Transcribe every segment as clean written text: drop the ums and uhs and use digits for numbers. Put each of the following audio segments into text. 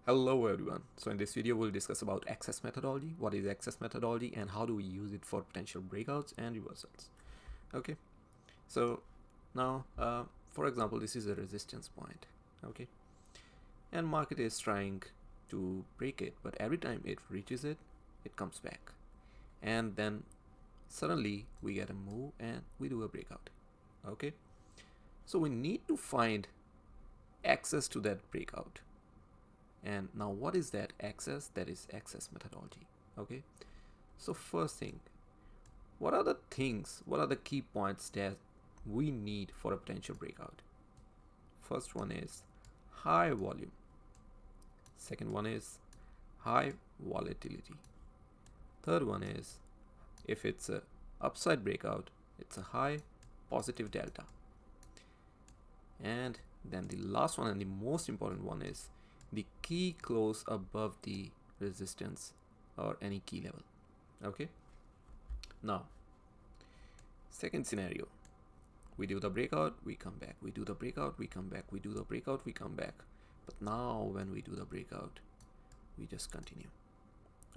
Hello everyone. So in this video we'll discuss about access methodology, what is access methodology and how do we use it for potential breakouts and reversals. Okay, so now for example this is a resistance point, okay, and market is trying to break it, but every time it reaches it, it comes back, and then suddenly we get a move and we do a breakout. Okay, so we need to find access to that breakout. And now what is that access? That is access methodology. Okay, so first thing, what are the key points that we need for a potential breakout? First one is high volume. Second one is high volatility. Third one is, if it's a upside breakout, it's a high positive delta. And then the last one and the most important one is the key close above the resistance or any key level. Okay, now second scenario, we do the breakout, we come back, we do the breakout, we come back, we do the breakout, we come back, but now when we do the breakout, we just continue.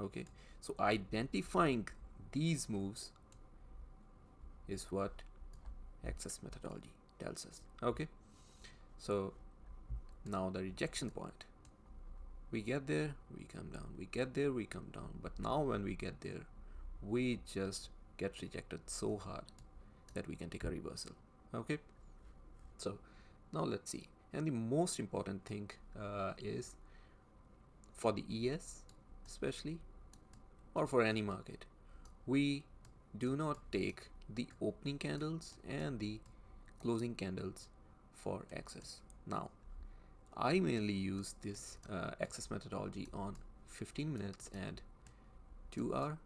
Okay, so identifying these moves is what access methodology tells us. Okay, so now the rejection point, we get there, we come down, we get there, we come down, but now when we get there, we just get rejected so hard that we can take a reversal. Okay, so now let's see. And the most important thing is for the ES especially, or for any market, we do not take the opening candles and the closing candles for access. Now I mainly use this access methodology on 15 minutes and 2 hour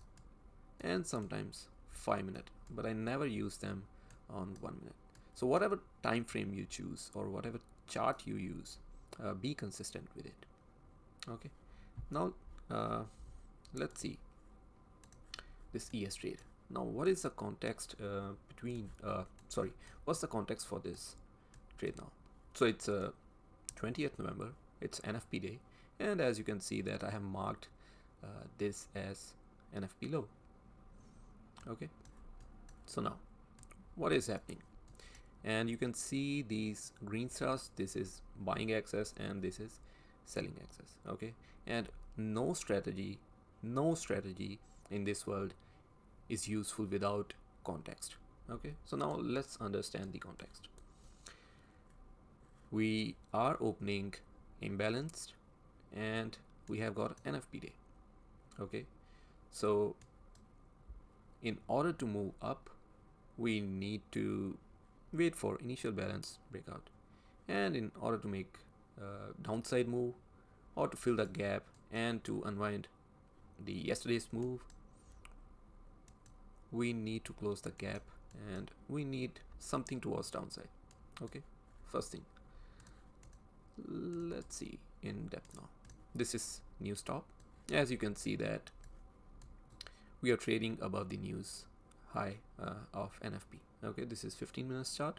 and sometimes 5 minute, but I never use them on 1 minute. So whatever time frame you choose or whatever chart you use, be consistent with it. Okay, now let's see this ES trade. Now what is the context what's the context for this trade now? So it's 20th November, it's NFP day, and as you can see that I have marked this as NFP low. Okay, so now what is happening? And you can see these green stars, this is buying access and this is selling access. Okay, and no strategy in this world is useful without context. Okay, so now let's understand the context. We are opening imbalanced and we have got NFP day. Okay, so in order to move up, we need to wait for initial balance breakout, and in order to make downside move or to fill the gap and to unwind the yesterday's move, we need to close the gap and we need something towards downside. Okay, first thing, let's see in depth now. This is new stop. As you can see that we are trading above the news high of NFP. Okay, this is 15 minutes chart.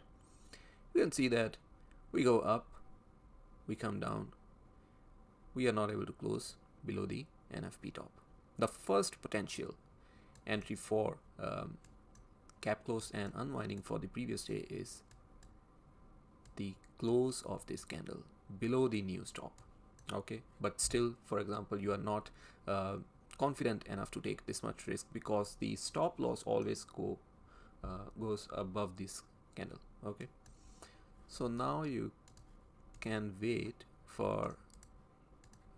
You can see that we go up, we come down, we are not able to close below the NFP top. The first potential entry for gap close and unwinding for the previous day is the close of this candle below the new stop. Okay, but still, for example, you are not confident enough to take this much risk because the stop loss always goes above this candle. Okay, so now you can wait for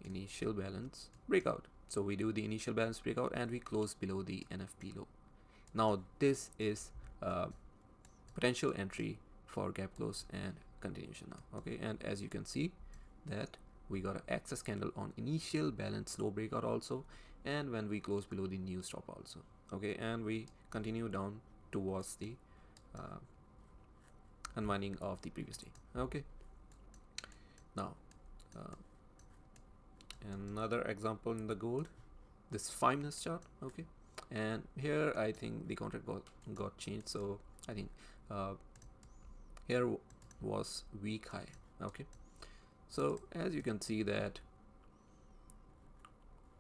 initial balance breakout. So we do the initial balance breakout and we close below the NFP low. Now this is potential entry for gap close and continuation now. Okay, and as you can see that we got an access candle on initial balance low breakout also, and when we close below the new stop also. Okay, and we continue down towards the unwinding of the previous day. Okay, now another example in the gold, this 5 minutes chart. Okay, and here I think the contract got changed, so I think here was weak high. Okay, so as you can see that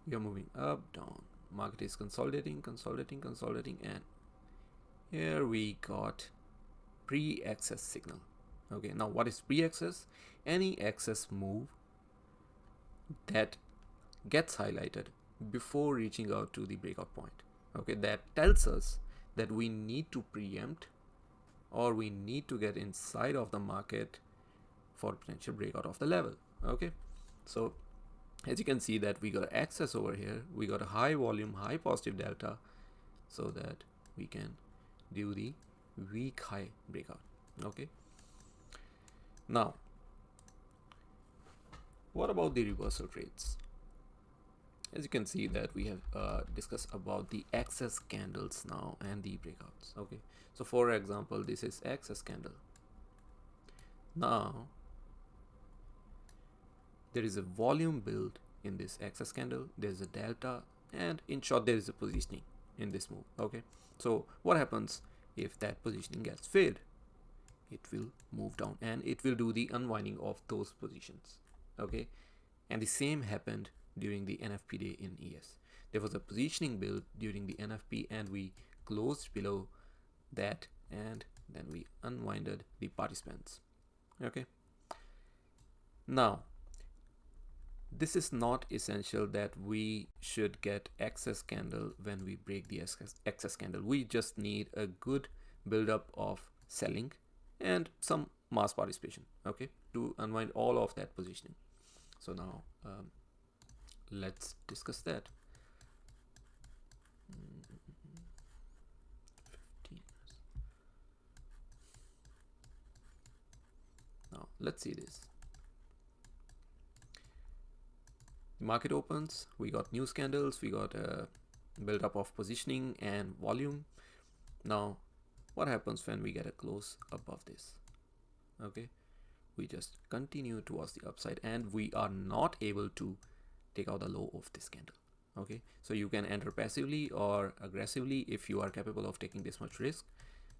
we are moving up, down. Market is consolidating, and here we got pre-access signal. Okay, now what is pre-access? Any access move that gets highlighted before reaching out to the breakout point. Okay, that tells us that we need to preempt or we need to get inside of the market for potential breakout of the level. Okay, so as you can see that we got access over here, we got a high volume, high positive delta, so that we can do the weak high breakout. Okay, now what about the reversal trades? As you can see that we have discussed about the access candles now and the breakouts. Okay, so for example, this is access candle. Now there is a volume build in this access candle, there's a delta, and in short there is a positioning in this move. Okay, so what happens if that positioning gets failed? It will move down and it will do the unwinding of those positions. Okay, and the same happened during the NFP day in ES. There was a positioning build during the NFP and we closed below that and then we unwinded the participants. Okay, now this is not essential that we should get access candle when we break the access candle. We just need a good buildup of selling and some mass participation, okay, to unwind all of that positioning. So now let's discuss that. 15. Now let's see this. The market opens, we got news candles, we got a build up of positioning and volume. Now what happens when we get a close above this? Okay, we just continue towards the upside and we are not able to take out the low of this candle. Okay, so you can enter passively or aggressively if you are capable of taking this much risk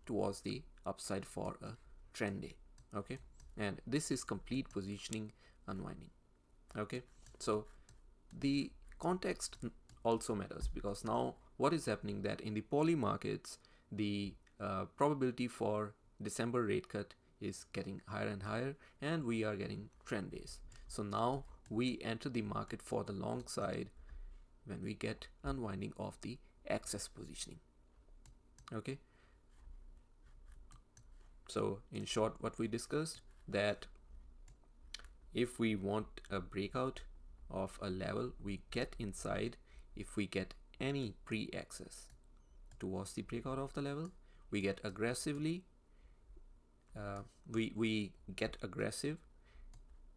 towards the upside for a trend day. Okay, and this is complete positioning unwinding. Okay, so the context also matters, because now what is happening that in the poly markets the probability for December rate cut is getting higher and higher and we are getting trend days. So now we enter the market for the long side when we get unwinding of the excess positioning. Okay, so in short what we discussed, that if we want a breakout of a level, we get inside if we get any pre-access towards the breakout of the level. We get aggressively, we get aggressive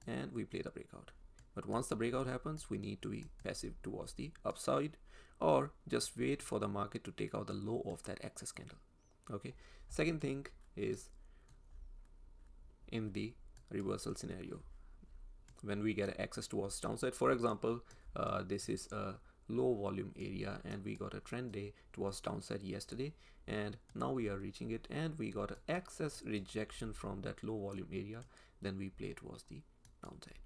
and we play the breakout. But once the breakout happens, we need to be passive towards the upside or just wait for the market to take out the low of that access candle. Okay, second thing is in the reversal scenario, when we get access towards downside. For example, this is a low volume area and we got a trend day towards downside yesterday and now we are reaching it and we got an access rejection from that low volume area, then we play towards the downside.